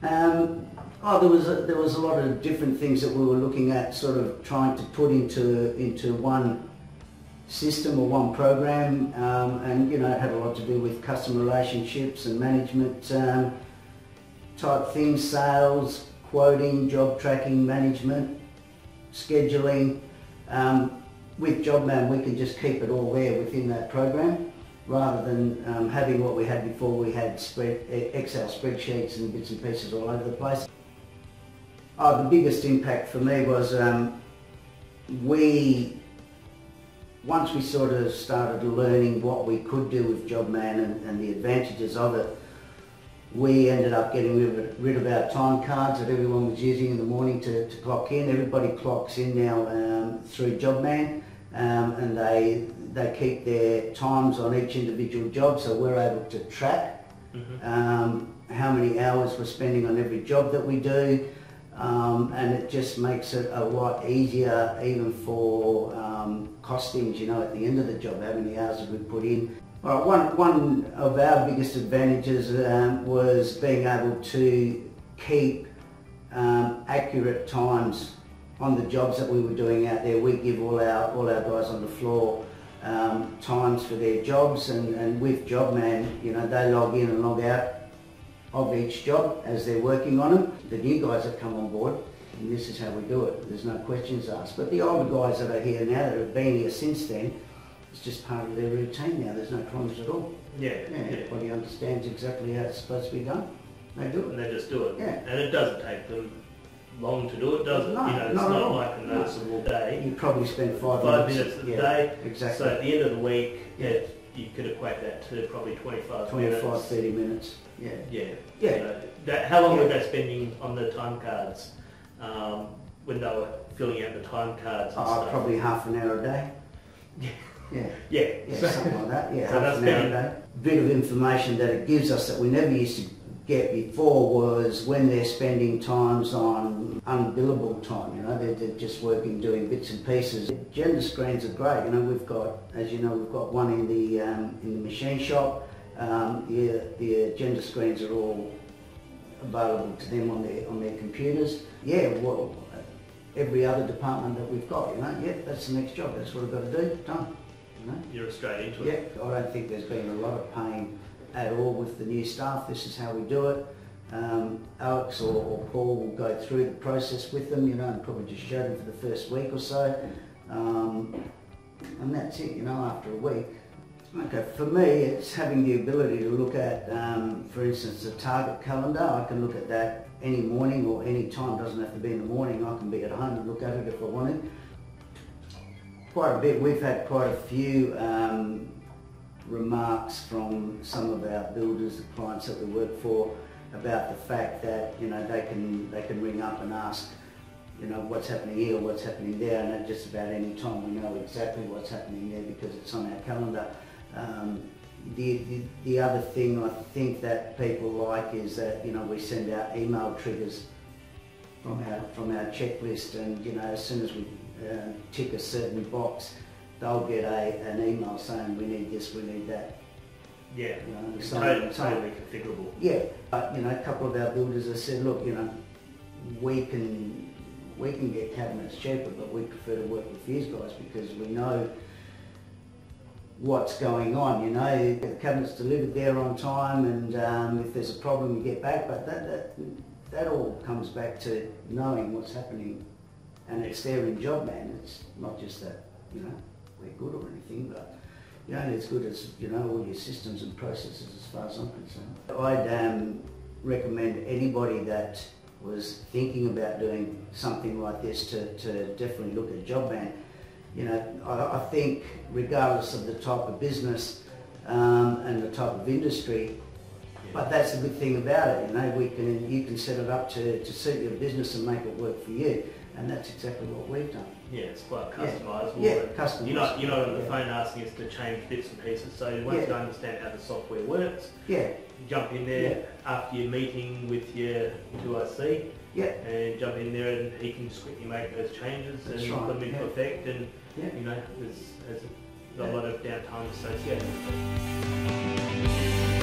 There was a lot of different things that we were looking at, sort of trying to put into one system or one program, and it had a lot to do with customer relationships and management type things, sales, quoting, job tracking, management, scheduling. With Jobman, we can just keep it all there within that program, rather than having what we had before. We had Excel spreadsheets and bits and pieces all over the place. The biggest impact for me was once we sort of started learning what we could do with Jobman and the advantages of it, we ended up getting rid of our time cards that everyone was using in the morning to clock in. Everybody clocks in now through Jobman, and they keep their times on each individual job, so we're able to track how many hours we're spending on every job that we do, and it just makes it a lot easier even for costings, at the end of the job, how many hours did we put in. One of our biggest advantages was being able to keep accurate times on the jobs that we were doing out there. We give all our guys on the floor times for their jobs, and with Jobman, they log in and log out of each job as they're working on them. The new guys that come on board, and this is how we do it, there's no questions asked. But the older guys that are here now, that have been here since then, it's just part of their routine now. There's no problems at all. Everybody understands exactly how it's supposed to be done. They do it. And they just do it. Yeah. And it doesn't take them long to do it, does it? No, it's not like a noticeable day. You probably spend 5 minutes a day. Exactly. So at the end of the week, you could equate that to probably 25 minutes. 30 minutes. How long were they spending on the time cards when they were filling out the time cards and stuff? Probably half an hour a day. Something like that. So half an hour a day. Bit of information that it gives us that we never used to get before was when they're spending times on unbillable time. They're just working, doing bits and pieces. Gender screens are great. We've got, as you know, we've got one in the machine shop. The agenda screens are all available to them on their computers. Every other department that we've got, that's the next job. That's what we've got to do. Done. You're straight into it. I don't think there's been a lot of pain at all with the new staff. This is how we do it. Alex or Paul will go through the process with them, and probably just show them for the first week or so, and that's it. After a week. Okay, for me, it's having the ability to look at, for instance, the target calendar. I can look at that any morning or any time. It doesn't have to be in the morning. I can be at home and look at it if I wanted. Quite a bit. We've had quite a few remarks from some of our builders, the clients that we work for, about the fact that they can ring up and ask, what's happening here, what's happening there, and at just about any time we know exactly what's happening there because it's on our calendar. The other thing I think that people like is that we send out email triggers from our checklist, and as soon as we tick a certain box, they'll get an email saying we need this, we need that. Totally configurable. But a couple of our builders have said, look, we can get cabinets cheaper, but we prefer to work with these guys because we know what's going on. The cabinet's delivered there on time, and if there's a problem, we get back. But that all comes back to knowing what's happening, and it's there in Jobman. It's not just that we're good or anything, but you're only as good as all your systems and processes, as far as I'm concerned. I'd recommend anybody that was thinking about doing something like this to definitely look at Jobman. I think regardless of the type of business and the type of industry, but that's the good thing about it. You can set it up to suit your business and make it work for you, and that's exactly what we've done. It's quite customisable. Customised. You're not on the phone asking us to change bits and pieces. So once you understand how the software works, you jump in there after your meeting with your 2IC, and jump in there, and he can just quickly make those changes and put them into effect. And there's a lot of downtime associated with it.